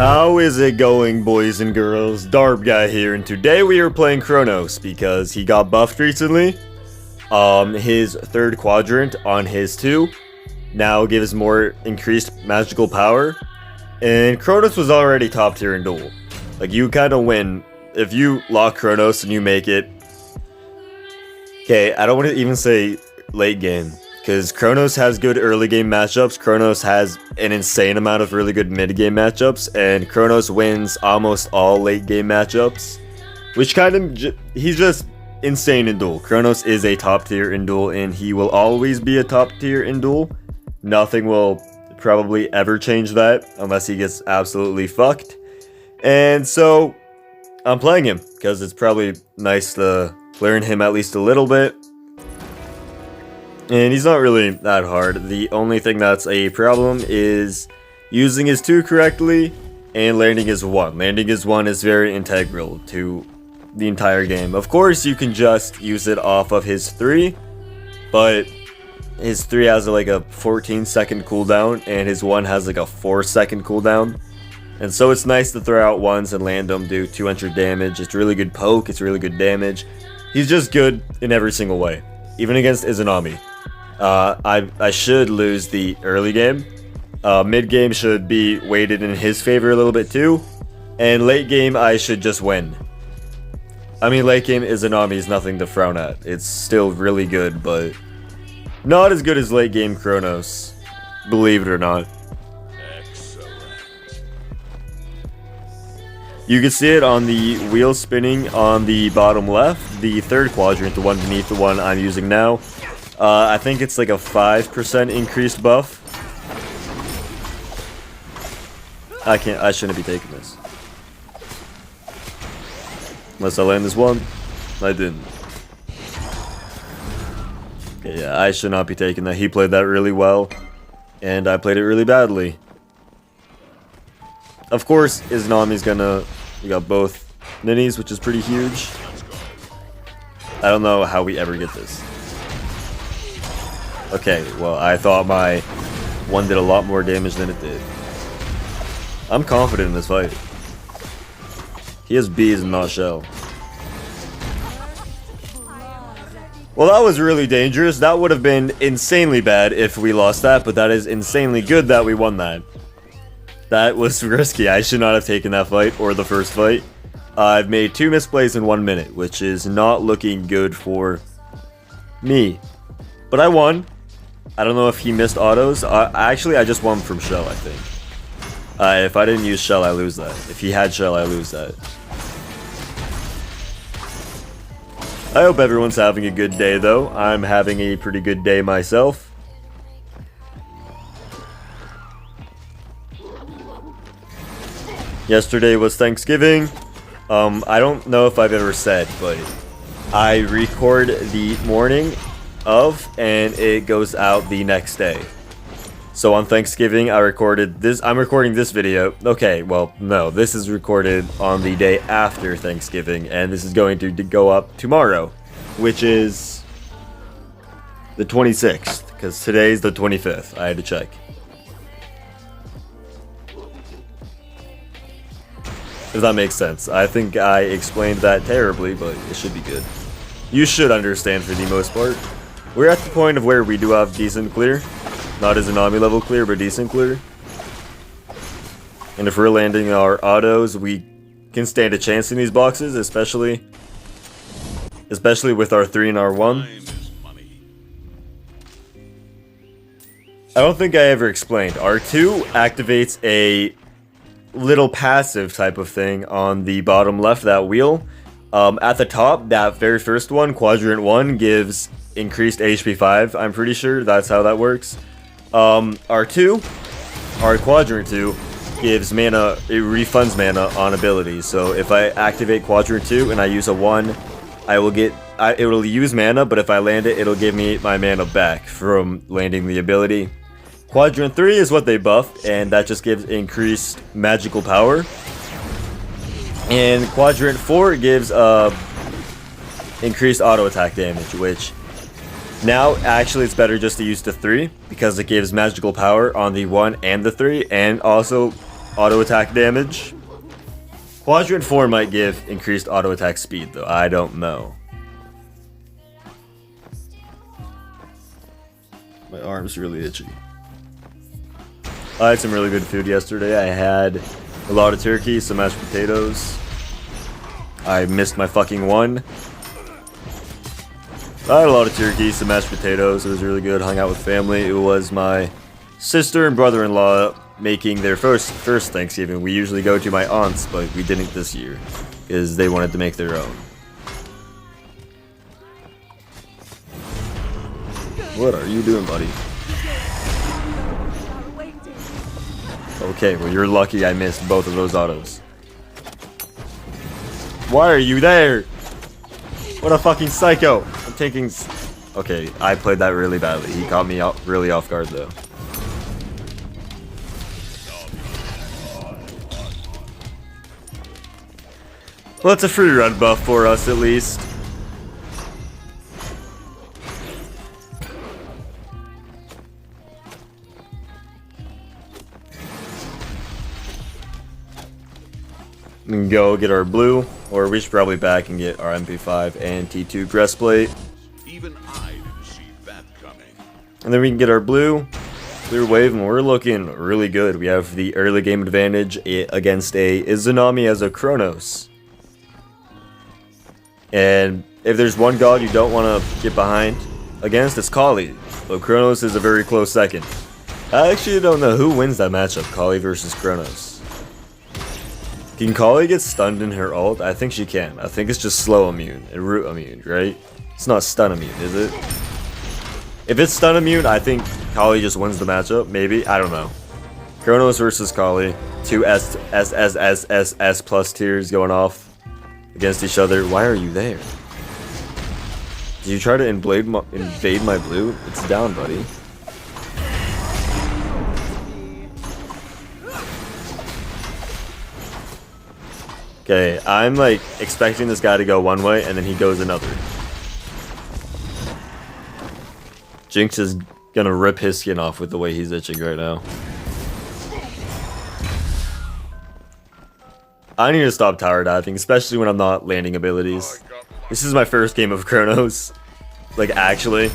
How is it going, boys and girls? darbiie here, and today we are playing Kronos because he got buffed recently. His third quadrant on his 2 now gives more increased magical power, and Kronos was already top tier in Duel. Like, you kind of win if you lock Kronos and you make it. Okay, I don't want to even say late game, because Kronos has good early game matchups, Kronos has an insane amount of really good mid game matchups, and Kronos wins almost all late game matchups, which kind of, he's just insane in Duel. Kronos is a top tier in Duel, and he will always be a top tier in Duel. Nothing will probably ever change that, unless he gets absolutely fucked. And so, I'm playing him, because it's probably nice to learn him at least a little bit. And he's not really that hard. The only thing that's a problem is using his 2 correctly and landing his 1. Landing his 1 is very integral to the entire game. Of course, you can just use it off of his 3, but his 3 has like a 14-second cooldown, and his 1 has like a 4-second cooldown. And so it's nice to throw out 1s and land them, do 200 damage. It's really good poke, it's really good damage. He's just good in every single way, even against Izanami. I should lose the early game. Mid game should be weighted in his favor a little bit too, and late game I should just win. I mean, late game Izanami is nothing to frown at. It's still really good, but not as good as late game Kronos, believe it or not. You can see it on the wheel spinning on the bottom left, the third quadrant, the one beneath the one I'm using now. I think it's like a 5% increased buff. I shouldn't be taking this. Unless I land this 1. I didn't. Okay, yeah, I should not be taking that. He played that really well, and I played it really badly. Of course, Izanami's gonna... We got both ninnies, which is pretty huge. I don't know how we ever get this. Okay, well, I thought my 1 did a lot more damage than it did. I'm confident in this fight. He has bees and not shell. Well, that was really dangerous. That would have been insanely bad if we lost that, but that is insanely good that we won that. That was risky. I should not have taken that fight, or the first fight. I've made 2 misplays in 1 minute, which is not looking good for me. But I won. I don't know if he missed autos. Actually, I just won from shell, I think. If I didn't use shell, I lose that. If he had shell, I lose that. I hope everyone's having a good day, though. I'm having a pretty good day myself. Yesterday was Thanksgiving. I don't know if I've ever said, but I record the morning of, and it goes out the next day. So on Thanksgiving, I recorded this. I'm recording this video. Okay, well, no, this is recorded on the day after Thanksgiving, and this is going to go up tomorrow, which is the 26th, because today's the 25th. I had to check. If that makes sense. I think I explained that terribly, but it should be good. You should understand for the most part. We're at the point of where we do have decent clear. Not as Izanami level clear, but decent clear. And if we're landing our autos, we can stand a chance in these boxes, especially with our 3 and our 1. I don't think I ever explained. R2 activates a little passive type of thing on the bottom left, that wheel. At the top, that very first one, quadrant 1, gives increased HP 5. I'm pretty sure that's how that works. R2, our quadrant 2, gives mana, it refunds mana on abilities. So if I activate quadrant 2 and I use a 1, I will get, it will use mana, but if I land it, it'll give me my mana back from landing the ability. Quadrant 3 is what they buffed, and that just gives increased magical power. And Quadrant 4 gives increased auto attack damage, which now actually it's better just to use the 3 because it gives magical power on the 1 and the 3, and also auto attack damage. Quadrant 4 might give increased auto attack speed though, I don't know. My arm's really itchy. I had some really good food yesterday. I had a lot of turkey, some mashed potatoes. I missed my fucking one. I had a lot of turkey, some mashed potatoes. It was really good. Hung out with family. It was my sister and brother-in-law making their first Thanksgiving. We usually go to my aunt's, but we didn't this year because they wanted to make their own. What are you doing, buddy? Okay, well you're lucky I missed both of those autos. Why are you there? What a fucking psycho! I'm taking... Okay, I played that really badly. He caught me really off guard though. Well, it's a free run buff for us at least. We can go get our blue, or we should probably back and get our MP5 and T2 breastplate. Even I didn't see that coming. And then we can get our blue, clear wave, and we're looking really good. We have the early game advantage against a Izanami as a Kronos. And if there's one god you don't want to get behind against, it's Kali. But Kronos is a very close second. I actually don't know who wins that matchup, Kali versus Kronos. Can Kali get stunned in her ult? I think she can. I think it's just slow immune and root immune, right? It's not stun immune, is it? If it's stun immune, I think Kali just wins the matchup. Maybe, I don't know. Kronos versus Kali, two S plus tiers going off against each other. Why are you there? Did you try to invade my blue? It's down, buddy. Okay, I'm like expecting this guy to go one way and then he goes another. Jinx is gonna rip his skin off with the way he's itching right now. I need to stop tower diving, especially when I'm not landing abilities. This is my first game of Kronos. Like, actually.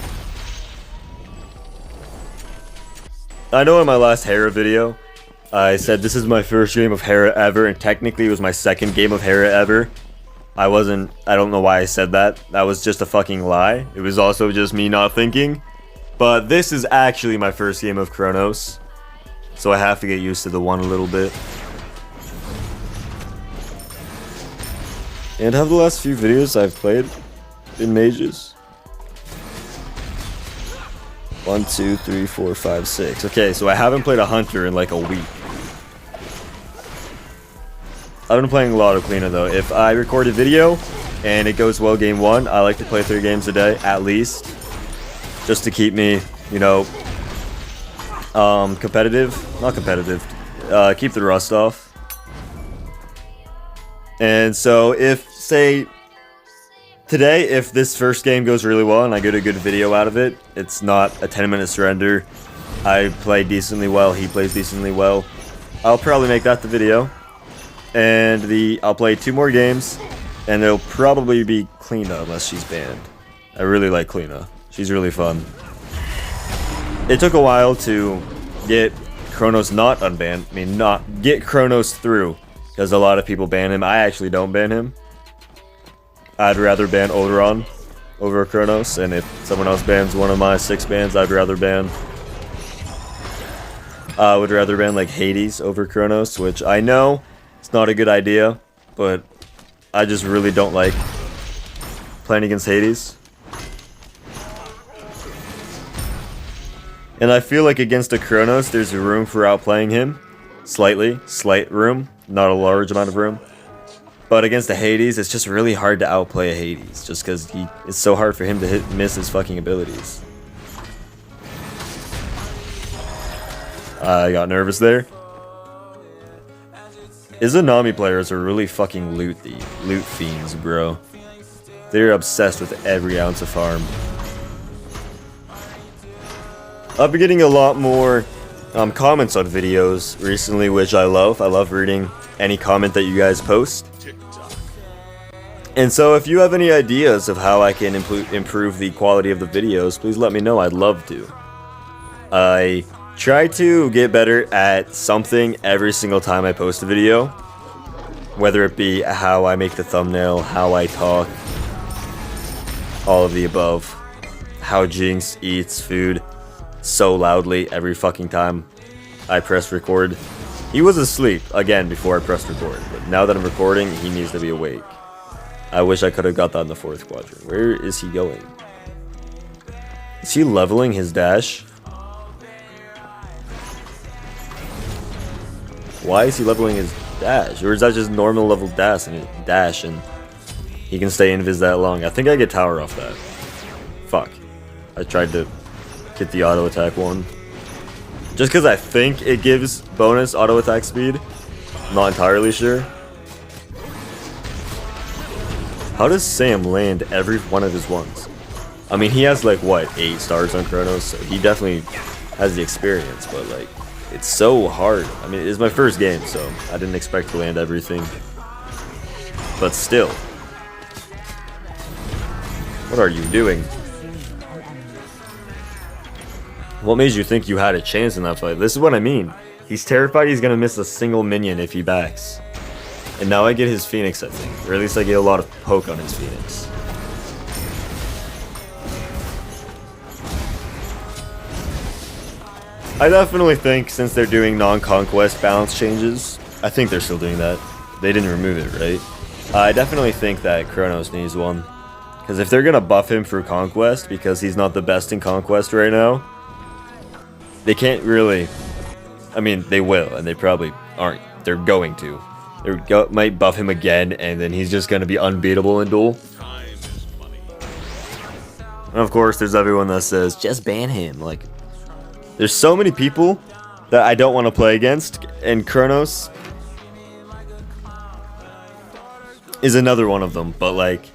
I know in my last Hera video, I said this is my first game of Hera ever, and technically it was my second game of Hera ever. I don't know why I said that. That was just a fucking lie. It was also just me not thinking. But this is actually my first game of Kronos. So I have to get used to the one a little bit. And have the last few videos I've played been mages? 1, 2, 3, 4, 5, 6. Okay, so I haven't played a hunter in like a week. I've been playing a lot of Cleaner though. If I record a video and it goes well game 1, I like to play 3 games a day at least. Just to keep me, you know, competitive. Not competitive. Keep the rust off. And so if, say, today, if this first game goes really well and I get a good video out of it, it's not a 10-minute surrender. I play decently well, he plays decently well. I'll probably make that the video. And I'll play 2 more games, and it'll probably be Kleena unless she's banned. I really like Kleena. She's really fun. It took a while to get Kronos not unbanned. I mean, not get Kronos through. Because a lot of people ban him. I actually don't ban him. I'd rather ban Oleron over Kronos. And if someone else bans one of my 6 bans, I'd rather ban... I would rather ban like Hades over Kronos. Which I know it's not a good idea. But I just really don't like playing against Hades. And I feel like against a Kronos, there's room for outplaying him. Slight room. Not a large amount of room. But against the Hades, it's just really hard to outplay a Hades. Just because it's so hard for him to miss his fucking abilities. I got nervous there. Izanami players are really fucking loot fiends, bro. They're obsessed with every ounce of farm. I've been getting a lot more comments on videos recently, which I love. I love reading any comment that you guys post. And so if you have any ideas of how I can improve the quality of the videos, please let me know. I'd love to. I try to get better at something every single time I post a video. Whether it be how I make the thumbnail, how I talk, all of the above. How Jinx eats food so loudly every fucking time I press record. He was asleep, again, before I pressed record. But now that I'm recording, he needs to be awake. I wish I could have got that in the 4th quadrant. Where is he going? Is he leveling his dash? Why is he leveling his dash? Or is that just normal level dash and he can stay invis that long? I think I get tower off that. Fuck. I tried to get the auto attack one. Just because I think it gives bonus auto attack speed. I'm not entirely sure. How does Sam land every one of his ones? I mean, he has like, what, 8 stars on Chronos, so he definitely has the experience, but like, it's so hard. I mean, it's my first game, so I didn't expect to land everything. But still. What are you doing? What made you think you had a chance in that fight? This is what I mean. He's terrified he's gonna miss a single minion if he backs. And now I get his Phoenix, I think. Or at least I get a lot of poke on his Phoenix. I definitely think since they're doing non-conquest balance changes, I think they're still doing that. They didn't remove it, right? I definitely think that Chronos needs one. Because if they're gonna buff him for Conquest because he's not the best in Conquest right now, they can't really... I mean, they will, and they probably aren't. They're going to. They might buff him again, and then he's just gonna be unbeatable in Duel. And of course, there's everyone that says, just ban him. Like, there's so many people that I don't want to play against, and Chronos is another one of them, but like,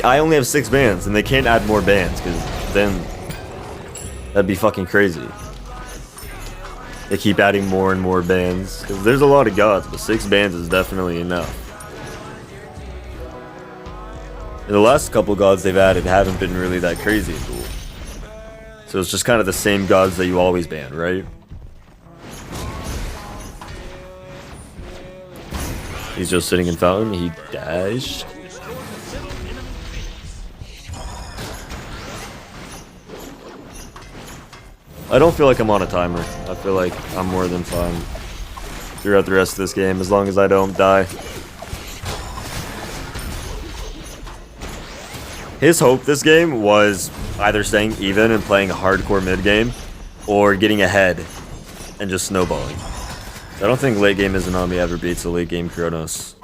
I only have 6 bans, and they can't add more bans, because then that'd be fucking crazy. They keep adding more and more bans, because there's a lot of gods, but 6 bans is definitely enough. And the last couple gods they've added haven't been really that crazy in Duel. So it's just kind of the same gods that you always ban, right? He's just sitting in fountain, he dashed. I don't feel like I'm on a timer. I feel like I'm more than fine throughout the rest of this game, as long as I don't die. His hope this game was either staying even and playing a hardcore mid game, or getting ahead and just snowballing. I don't think late game Izanami ever beats a late game Chronos.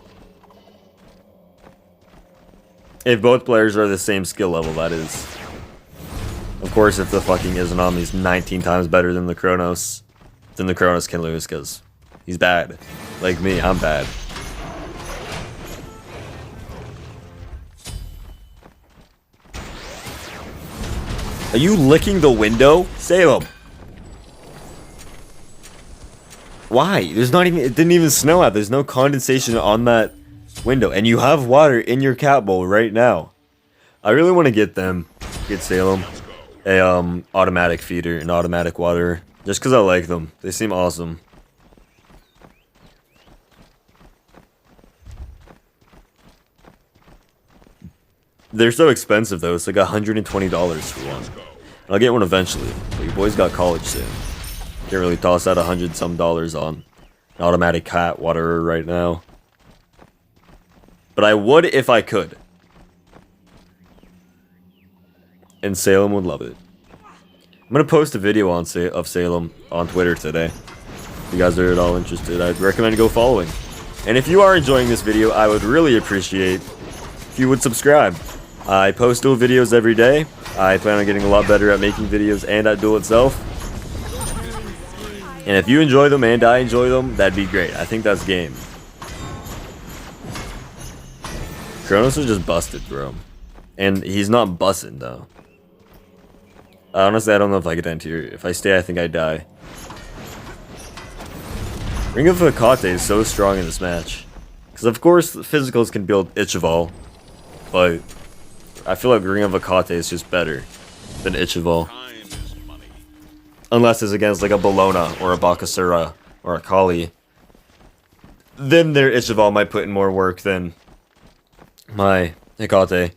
If both players are the same skill level, that is. Of course, if the fucking Izanami is 19 times better than the Chronos, then the Chronos can lose, because he's bad. Like me, I'm bad. Are you licking the window? Salem! Why? There's not even, it didn't even snow out. There's no condensation on that window. And you have water in your cat bowl right now. I really want to get Salem a automatic feeder, an automatic water, just because I like them. They seem awesome. They're so expensive though. It's like $120 for one. I'll get one eventually. But your boy's got college soon. Can't really toss out $100 some on an automatic cat waterer right now. But I would if I could. And Salem would love it. I'm gonna post a video of Salem on Twitter today. If you guys are at all interested, I'd recommend go following. And if you are enjoying this video, I would really appreciate if you would subscribe. I post Duel videos every day. I plan on getting a lot better at making videos and at Duel itself. And if you enjoy them and I enjoy them, that'd be great. I think that's game. Chronos is just busted, bro. And he's not busting though. Honestly, I don't know if I could end here. If I stay, I think I die. Ring of Hecate is so strong in this match. Because of course, the physicals can build Ichival, but I feel like Ring of Hecate is just better than Ichival. Time is money. Unless it's against like a Bologna or a Bakasura or a Kali. Then their Ichival might put in more work than my Hecate.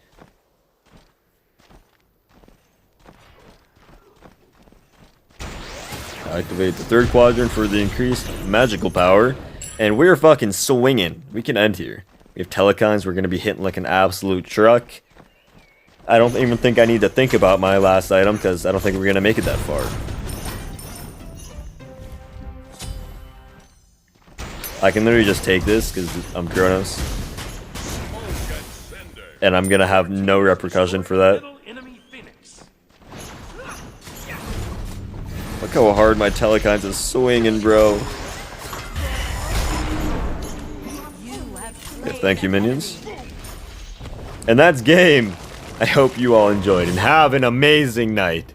Activate the third quadrant for the increased magical power. And we're fucking swinging. We can end here. We have Telekines. We're going to be hitting like an absolute truck. I don't even think I need to think about my last item because I don't think we're going to make it that far. I can literally just take this because I'm Kronos. And I'm going to have no repercussion for that. Look how hard my Telekines is swinging, bro. Yeah, thank you, minions. And that's game. I hope you all enjoyed and have an amazing night.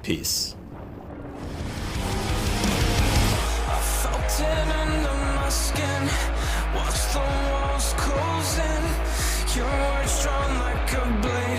Peace. Watch the walls closing. Your words drawn like a blade.